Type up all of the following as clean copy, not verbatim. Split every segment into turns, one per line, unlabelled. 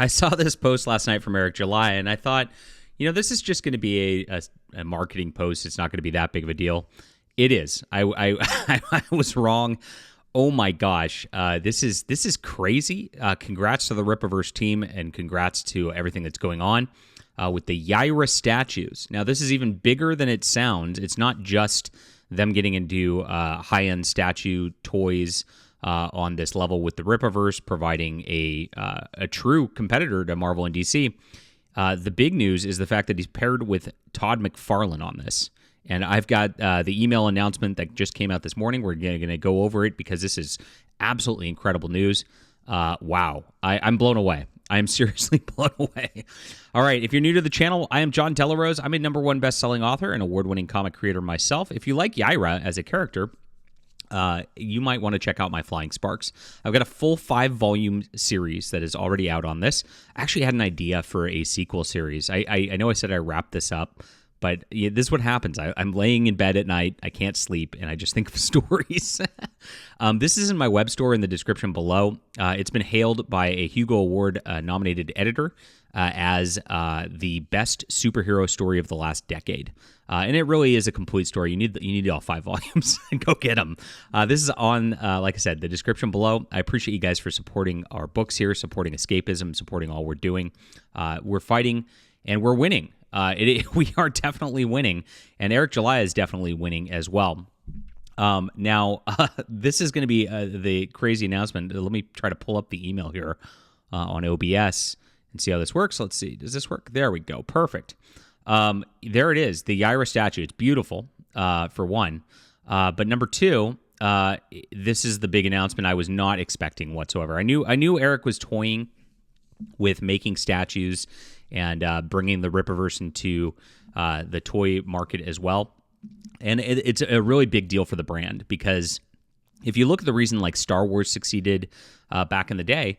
I saw this post last night from Eric July, and I thought, this is just going to be a marketing post. It's not going to be that big of a deal. It is. I I was wrong. Oh my gosh, this is crazy. Congrats to the Rippaverse team, and congrats to everything that's going on with the Yaira statues. Now, this is even bigger than it sounds. It's not just them getting into high-end statue toys on this level with the Rippaverse, providing a true competitor to Marvel and DC. The big news is the fact that he's paired with Todd McFarlane on this. And I've got the email announcement that just came out this morning. We're going to go over it because this is absolutely incredible news. Wow. I'm blown away. I am seriously blown away. All right, if you're new to the channel, I am John Delarose. I'm a #1 best-selling author and award-winning comic creator myself. If you like Yaira as a character, you might want to check out my Flying Sparks. I've got a full 5-volume series that is already out on this. I actually had an idea for a sequel series. I know I said I wrapped this up, but this is what happens. I'm laying in bed at night. I can't sleep, and I just think of stories. This is in my web store in the description below. It's been hailed by a Hugo Award-nominated editor as the best superhero story of the last decade. And it really is a complete story. You need all 5 volumes. Go get them. This is on, like I said, the description below. I appreciate you guys for supporting our books here, supporting escapism, supporting all we're doing. We're fighting, and we're winning. We are definitely winning, and Eric July is definitely winning as well. Now, this is going to be the crazy announcement. Let me try to pull up the email here on OBS and see how this works. Let's see. Does this work? There we go. Perfect. There it is, the Yaira statue. It's beautiful, for one. But number two, this is the big announcement I was not expecting whatsoever. I knew Eric was toying with making statues and bringing the Rippaverse into the toy market as well. And it's a really big deal for the brand because if you look at the reason like Star Wars succeeded back in the day,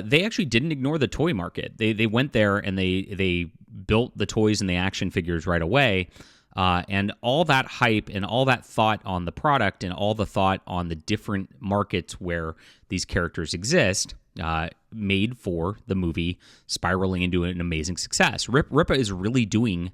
they actually didn't ignore the toy market. They went there and they built the toys and the action figures right away. And all that hype and all that thought on the product and all the thought on the different markets where these characters exist made for the movie spiraling into an amazing success. Rippa is really doing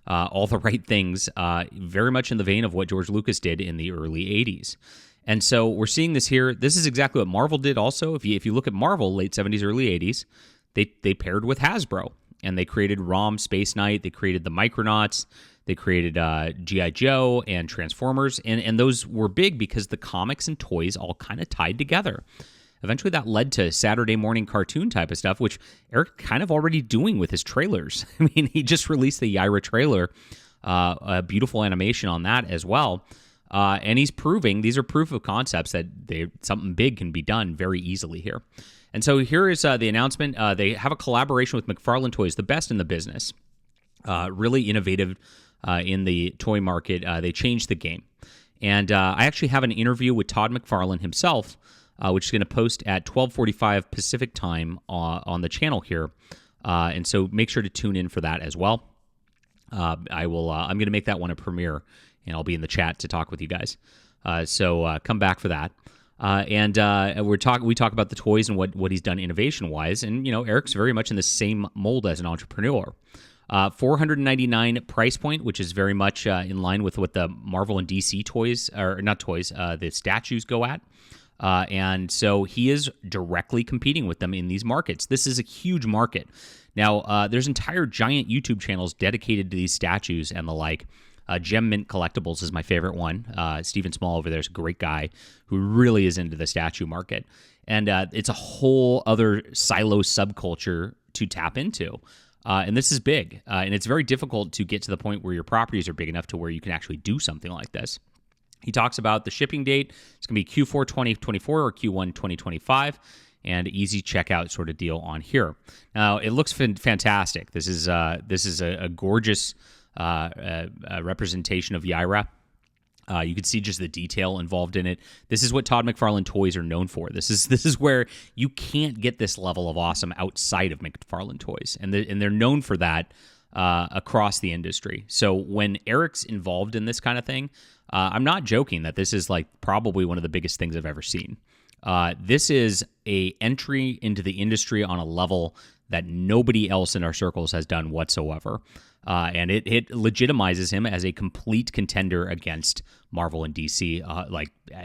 all the right things, very much in the vein of what George Lucas did in the early 80s. And so we're seeing this here. This is exactly what Marvel did also. If you look at Marvel, late 70s, early 80s, they paired with Hasbro, and they created ROM Space Knight. They created the Micronauts. They created G.I. Joe and Transformers, and those were big because the comics and toys all kind of tied together. Eventually, that led to Saturday morning cartoon type of stuff, which Eric kind of already doing with his trailers. I mean, he just released the Yaira trailer, a beautiful animation on that as well. And he's proving, these are proof of concepts that something big can be done very easily here. And so here is the announcement. They have a collaboration with McFarlane Toys, the best in the business. Really innovative in the toy market. They changed the game. And I actually have an interview with Todd McFarlane himself, which is going to post at 12:45 Pacific time on the channel here. And so make sure to tune in for that as well. I'm going to make that one a premiere, and I'll be in the chat to talk with you guys. So come back for that. We talk about the toys and what he's done innovation-wise. And, Eric's very much in the same mold as an entrepreneur. $499 price point, which is very much in line with what the Marvel and DC toys, or not toys, the statues go at. And so he is directly competing with them in these markets. This is a huge market. Now, there's entire giant YouTube channels dedicated to these statues and the like. Gem Mint Collectibles is my favorite one. Stephen Small over there is a great guy who really is into the statue market. And it's a whole other silo subculture to tap into. And this is big. And it's very difficult to get to the point where your properties are big enough to where you can actually do something like this. He talks about the shipping date. It's going to be Q4 2024 or Q1 2025, and easy checkout sort of deal on here. Now, it looks fantastic. This is a gorgeous representation of Yaira. You can see just the detail involved in it. This is what Todd McFarlane Toys are known for. This is where you can't get this level of awesome outside of McFarlane Toys, and they're known for that across the industry. So when Eric's involved in this kind of thing, I'm not joking that this is like probably one of the biggest things I've ever seen. This is a entry into the industry on a level that nobody else in our circles has done whatsoever. And it legitimizes him as a complete contender against Marvel and DC.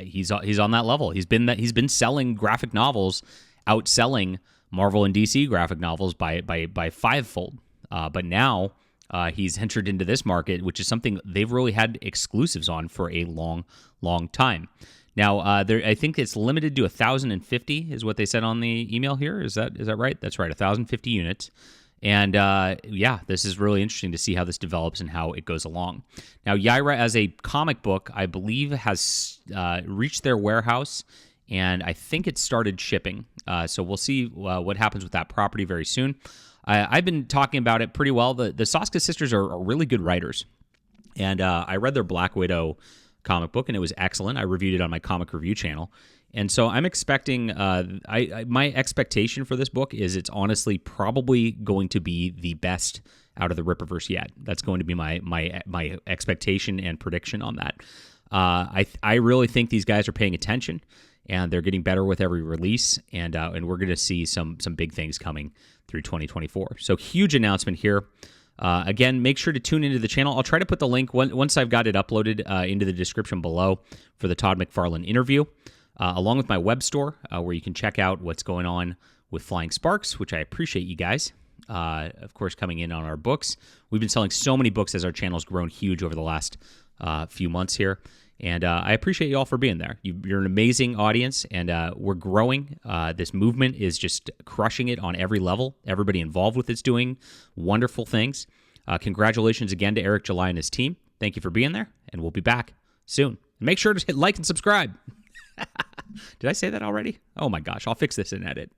He's on that level. He's been selling graphic novels, outselling Marvel and DC graphic novels by fivefold. But now he's entered into this market, which is something they've really had exclusives on for a long, long time. Now, I think it's limited to 1,050 is what they said on the email here. Is that right? That's right, 1,050 units. And this is really interesting to see how this develops and how it goes along. Now, Yaira, as a comic book, I believe has reached their warehouse, and I think it started shipping. So we'll see what happens with that property very soon. I've been talking about it pretty well. The Soska sisters are really good writers, and I read their Black Widow comic book, and it was excellent. I reviewed it on my comic review channel. And so I'm expecting, my expectation for this book is it's honestly probably going to be the best out of the Rippaverse yet. That's going to be my expectation and prediction on that. I really think these guys are paying attention, and they're getting better with every release, and we're going to see some big things coming through 2024. So huge announcement here. Again, make sure to tune into the channel. I'll try to put the link once I've got it uploaded into the description below for the Todd McFarlane interview. Along with my web store, where you can check out what's going on with Flying Sparks, which I appreciate you guys, of course, coming in on our books. We've been selling so many books as our channel's grown huge over the last few months here, and I appreciate you all for being there. You're an amazing audience, and we're growing. This movement is just crushing it on every level. Everybody involved with it's doing wonderful things. Congratulations again to Eric July and his team. Thank you for being there, and we'll be back soon. Make sure to hit like and subscribe. Did I say that already? Oh my gosh, I'll fix this in edit.